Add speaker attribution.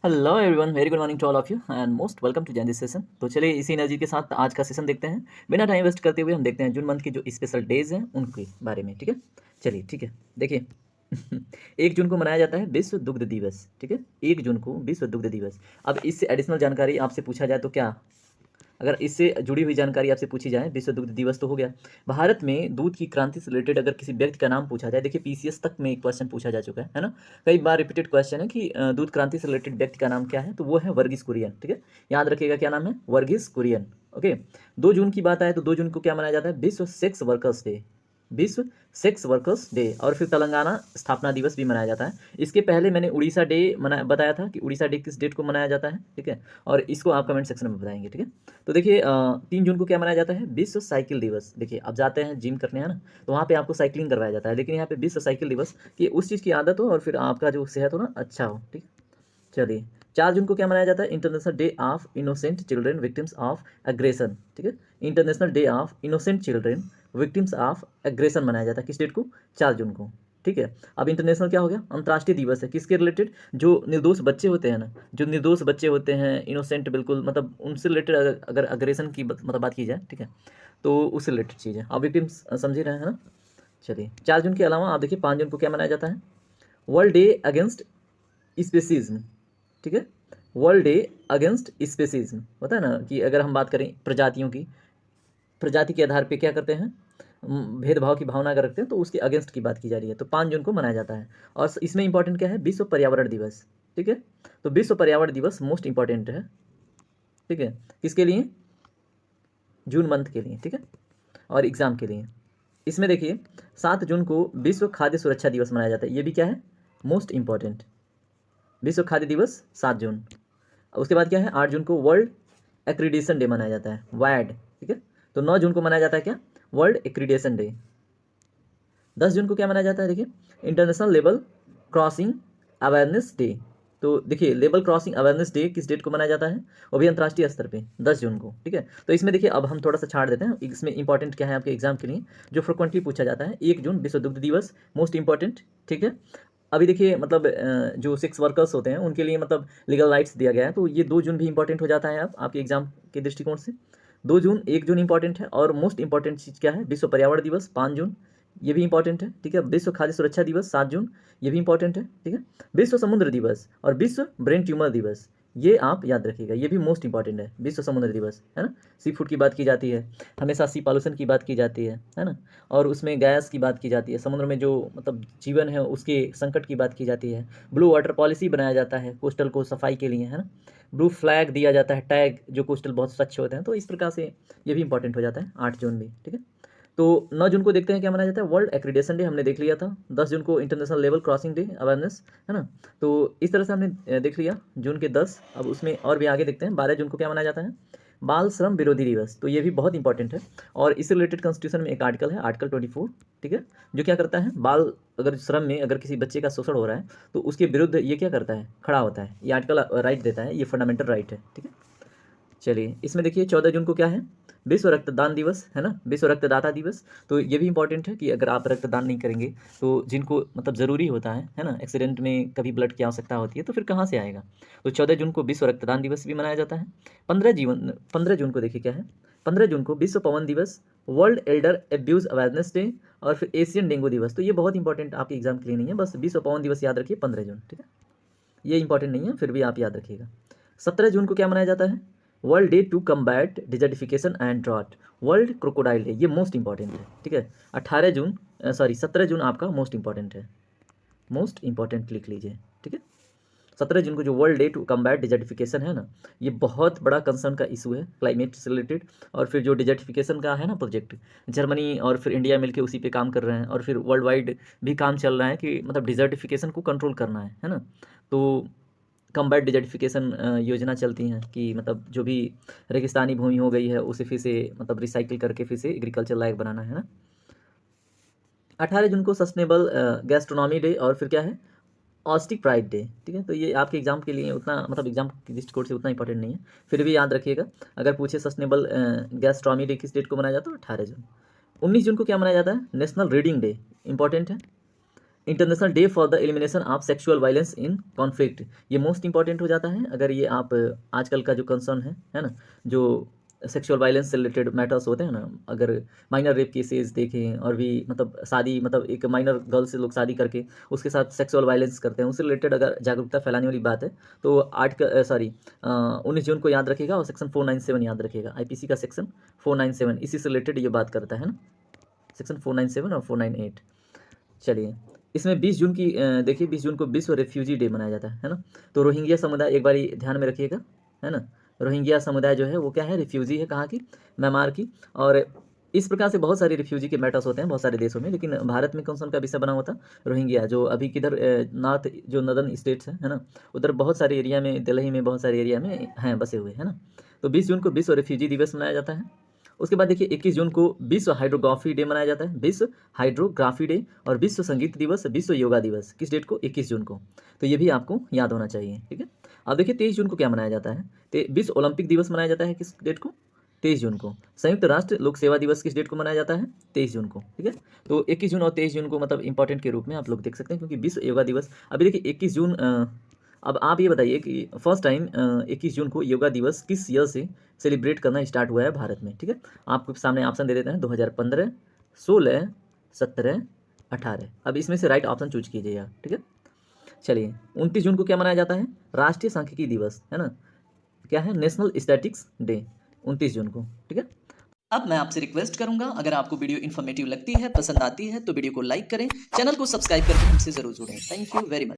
Speaker 1: Hello everyone, very good morning to all of you and most welcome to join this session. तो चलिए इसी energy के साथ आज का सेशन देखते हैं। बिना टाइम वेस्ट करते हुए हम देखते हैं जून मंथ के जो स्पेशल डेज हैं उनके बारे में। ठीक है, चलिए ठीक है, देखिए 1 जून को मनाया जाता है विश्व दुग्ध दिवस। ठीक है, 1 जून को विश्व दुग्ध दिवस। अब इससे एडिशनल जानकारी आपसे पूछा जाए तो क्या, अगर इससे जुड़ी हुई जानकारी आपसे पूछी जाए, विश्व दुग्ध दिवस तो हो गया। भारत में दूध की क्रांति से रिलेटेड अगर किसी व्यक्ति का नाम पूछा जाए, देखिए पीसीएस तक में एक क्वेश्चन पूछा जा चुका है ना, कई बार रिपीटेड क्वेश्चन है कि दूध क्रांति से रिलेटेड व्यक्ति का नाम क्या है, तो वो है वर्गीस कुरियन। ठीक है, याद रखिएगा क्या नाम है, वर्गीस कुरियन। ओके, 2 जून की बात आए तो 2 जून को क्या मनाया जाता है, विश्व सेक्स वर्कर्स डे, विश्व सेक्स वर्कर्स डे। और फिर तेलंगाना स्थापना दिवस भी मनाया जाता है। इसके पहले मैंने उड़ीसा डे बताया था कि उड़ीसा डे किस डेट को मनाया जाता है। ठीक है, और इसको आप कमेंट सेक्शन में बताएंगे। ठीक है, तो देखिए 3 जून को क्या मनाया जाता है, विश्व साइकिल दिवस। देखिए आप जाते हैं जिम करने, है ना, तो वहाँ पे आपको साइकिलिंग करवाया जाता है, लेकिन यहाँ पे विश्व साइकिल दिवस कि उस चीज़ की आदत हो और फिर आपका जो सेहत हो ना अच्छा हो। ठीक, चलिए 4 जून को क्या मनाया जाता है, international day of innocent children victims of aggression. ठीक है, international day of innocent children victims of aggression मनाया जाता है किस डेट को, 4 जून को। ठीक है, अब इंटरनेशनल क्या हो गया, अंतर्राष्ट्रीय दिवस है किसके रिलेटेड, जो निर्दोष बच्चे होते हैं ना, जो निर्दोष बच्चे होते हैं, इनोसेंट बिल्कुल, मतलब उनसे रिलेटेड अगर अग्रेशन की मतलब बात की जाए, ठीक है, तो उससे रिलेटेड चीज़ है। आप विक्टिम्स समझ ही रहे हैं ना। चलिए 4 जून के अलावा आप देखिए 5 जून को क्या मनाया जाता है, वर्ल्ड डे अगेंस्ट स्पेसिज्म। ठीक है, वर्ल्ड डे अगेंस्ट स्पेसिज्म होता है ना, कि अगर हम बात करें प्रजातियों की, प्रजाति के आधार पे क्या करते हैं, भेदभाव की भावना अगर रखते हैं तो उसके अगेंस्ट की बात की जा रही है, तो 5 जून को मनाया जाता है। और इसमें इंपॉर्टेंट क्या है, विश्व पर्यावरण दिवस। ठीक है, तो विश्व पर्यावरण दिवस मोस्ट इंपॉर्टेंट है। ठीक है, किसके लिए, जून मंथ के लिए। ठीक है, और एग्जाम के लिए। इसमें देखिए 7 जून को विश्व खाद्य सुरक्षा दिवस मनाया जाता है, ये भी क्या है, मोस्ट इंपॉर्टेंट, विश्व खाद्य दिवस 7 जून। उसके बाद क्या है, 8 जून को वर्ल्ड एक्रीडेशन डे मनाया जाता है, वैड। ठीक है, तो 9 जून को मनाया जाता है क्या, वर्ल्ड एक्रीडेशन डे। 10 जून को क्या मनाया जाता है, देखिए international level crossing awareness day. तो देखिए लेवल क्रॉसिंग अवेयरनेस डे किस डेट को मनाया जाता है, वो भी अंतर्राष्ट्रीय स्तर पे 10 जून को। ठीक है, तो इसमें देखिए अब हम थोड़ा सा छाड़ देते हैं, इसमें इंपॉर्टेंट क्या है आपके एग्जाम के लिए, जो फ्रिक्वेंटली पूछा जाता है। 1 जून विश्व दुग्ध दिवस, मोस्ट इंपॉर्टेंट। ठीक है, अभी देखिए मतलब जो सेक्स वर्कर्स होते हैं उनके लिए मतलब लीगल राइट्स दिया गया है, तो ये 2 जून भी इंपॉर्टेंट हो जाता है आप आपके एग्जाम के दृष्टिकोण से। 2 जून, 1 जून इंपॉर्टेंट है, और मोस्ट इंपॉर्टेंट चीज़ क्या है, विश्व पर्यावरण दिवस 5 जून, ये भी इंपॉर्टेंट है। ठीक है, विश्व खाद्य सुरक्षा दिवस 7 जून, ये भी इंपॉर्टेंट है। ठीक है, विश्व समुद्र दिवस और विश्व ब्रेन ट्यूमर दिवस, ये आप याद रखिएगा, ये भी मोस्ट इंपॉर्टेंट है, विश्व समुद्र दिवस, है ना। सी फूड की बात की जाती है, हमेशा सी पॉल्यूशन की बात की जाती है ना, और उसमें गैस की बात की जाती है, समुद्र में जो मतलब जीवन है उसके संकट की बात की जाती है। ब्लू वाटर पॉलिसी बनाया जाता है कोस्टल को सफाई के लिए, है ना। ब्लू फ्लैग दिया जाता है, टैग, जो कोस्टल बहुत स्वच्छ होते हैं, तो इस प्रकार से ये भी इंपॉर्टेंट हो जाता है। 8 जून भी। ठीक है, तो 9 जून को देखते हैं क्या मनाया जाता है, वर्ल्ड एक्रीडेशन डे हमने देख लिया था। 10 जून को international level crossing day awareness, है ना। तो इस तरह से हमने देख लिया जून के 10। अब उसमें और भी आगे देखते हैं, 12 जून को क्या मनाया जाता है, बाल श्रम विरोधी दिवस। तो ये भी बहुत इंपॉर्टेंट है, और इससे रिलेटेड कॉन्स्टिट्यूशन में एक आर्टिकल है, आर्टिकल 24। ठीक है, जो क्या करता है, बाल अगर श्रम में अगर किसी बच्चे का शोषण हो रहा है तो उसके विरुद्ध ये क्या करता है, खड़ा होता है। ये आर्टिकल राइट देता है, ये फंडामेंटल राइट है। ठीक है, चलिए इसमें देखिए 14 जून को क्या है, विश्व रक्तदान दिवस, है ना, विश्व रक्तदाता दिवस। तो ये भी इंपॉर्टेंट है कि अगर आप रक्तदान नहीं करेंगे तो जिनको मतलब ज़रूरी होता है ना, एक्सीडेंट में कभी ब्लड की आवश्यकता होती है तो फिर कहाँ से आएगा। तो 14 जून को विश्व रक्तदान दिवस भी मनाया जाता है। 15 जून को देखिए क्या है, 15 जून को विश्व पवन दिवस, world Elder abuse awareness day, और फिर एशियन डेंगू दिवस। तो ये बहुत इंपॉर्टेंट आपके एग्जाम के लिए नहीं है, बस विश्व पवन दिवस याद रखिए 15 जून। ठीक है, ये इंपॉर्टेंट नहीं है, फिर भी आप याद रखिएगा। 17 जून को क्या मनाया जाता है, world day to combat desertification and drought, world crocodile day, ये मोस्ट इंपॉर्टेंट है। ठीक है, 17 जून आपका मोस्ट इंपॉर्टेंट है, मोस्ट इंपॉर्टेंट लिख लीजिए। ठीक है, 17 जून को जो world day to combat desertification है ना, ये बहुत बड़ा कंसर्न का इशू है क्लाइमेट से रिलेटेड। और फिर जो डिजर्टिफिकेशन का है ना प्रोजेक्ट, जर्मनी और फिर इंडिया मिलके उसी पे काम कर रहे हैं, और फिर वर्ल्ड वाइड भी काम चल रहा है कि मतलब डिजर्टिफिकेशन को कंट्रोल करना है ना। तो कम्बैट डिजर्टिफिकेशन योजना चलती हैं कि मतलब जो भी रेगिस्तानी भूमि हो गई है उसे फिर से मतलब रिसाइकिल करके फिर से एग्रीकल्चर लायक बनाना है ना। 18 जून को सस्टेनेबल गैस्ट्रोनॉमी डे, और फिर क्या है, ऑस्टिक प्राइड डे। ठीक है, तो ये आपके एग्जाम के लिए उतना मतलब एग्जाम की दृष्टिकोण से उतना इंपॉर्टेंट नहीं है, फिर भी याद रखिएगा। अगर पूछे सस्टेनेबल गैस्ट्रोनॉमी डे किस डेट को मनाया जाता है, 18 जून। 19 जून को क्या मनाया जाता है, नेशनल रीडिंग डे, इंपॉर्टेंट है। International day for the elimination of sexual violence in conflict, ये मोस्ट इंपॉर्टेंट हो जाता है अगर ये आप आजकल का जो कंसर्न है ना, जो सेक्सुअल वायलेंस से रिलेटेड मैटर्स होते हैं ना, अगर माइनर रेप केसेस देखें और भी मतलब शादी, मतलब एक माइनर गर्ल से लोग शादी करके उसके साथ सेक्सुअल वायलेंस करते हैं, उससे रिलेटेड अगर जागरूकता फैलाने वाली बात है तो 19 जून को याद रखिएगा और सेक्शन 497 याद रखिएगा, आईपीसी का सेक्शन 497 इसी से रिलेटेड ये बात करता है ना, सेक्शन 497 और 498। चलिए, इसमें 20 जून की देखिए 20 जून को विश्व रेफ्यूजी डे मनाया जाता है ना। तो रोहिंग्या समुदाय एक बार ध्यान में रखिएगा, है ना। रोहिंग्या समुदाय जो है वो क्या है, रिफ्यूजी है, कहाँ की, म्यांमार की। और इस प्रकार से बहुत सारे रिफ्यूजी के मैटर्स होते हैं बहुत सारे देशों में, लेकिन भारत में कौन सा उनका विषय बना हुआ था, रोहिंग्या, जो अभी किधर नॉर्थ जो नदर्न स्टेट्स है ना, उधर बहुत सारे एरिया में, दिल्ली में बहुत सारे एरिया में हैं बसे हुए, है ना। तो 20 जून को विश्व रेफ्यूजी दिवस मनाया जाता है। उसके बाद देखिए 21 जून को विश्व हाइड्रोग्राफी डे मनाया जाता है, विश्व हाइड्रोग्राफी डे। और विश्व संगीत दिवस, विश्व योगा दिवस, किस डेट को, 21 जून को। तो ये भी आपको याद होना चाहिए, ठीक है। अब देखिए 23 जून को क्या मनाया जाता है, तो विश्व ओलंपिक दिवस मनाया जाता है, किस डेट को, 23 जून को। संयुक्त राष्ट्र लोक सेवा दिवस किस डेट को मनाया जाता है, 23 जून को, ठीक है। तो 21 जून और 23 जून को मतलब इंपॉर्टेंट के रूप में आप लोग देख सकते हैं, क्योंकि विश्व योगा दिवस, अभी देखिए 21 जून अब आप ये बताइए कि फर्स्ट टाइम 21 जून को योगा दिवस किस ईयर से सेलिब्रेट करना स्टार्ट हुआ है भारत में, ठीक है। आपके सामने ऑप्शन दे देते हैं, 2015, 16, 17, 18। अब इसमें से राइट ऑप्शन चूज कीजिएगा, ठीक है। चलिए 29 जून को क्या मनाया जाता है, राष्ट्रीय सांख्यिकी दिवस, है ना, क्या है, नेशनल स्टैटिक्स डे, 29 जून को, ठीक है। अब मैं आपसे रिक्वेस्ट करूंगा, अगर आपको वीडियो इन्फॉर्मेटिव लगती है, पसंद आती है, तो वीडियो को लाइक करें, चैनल को सब्सक्राइब करके हमसे जरूर जुड़ें। Thank you very much.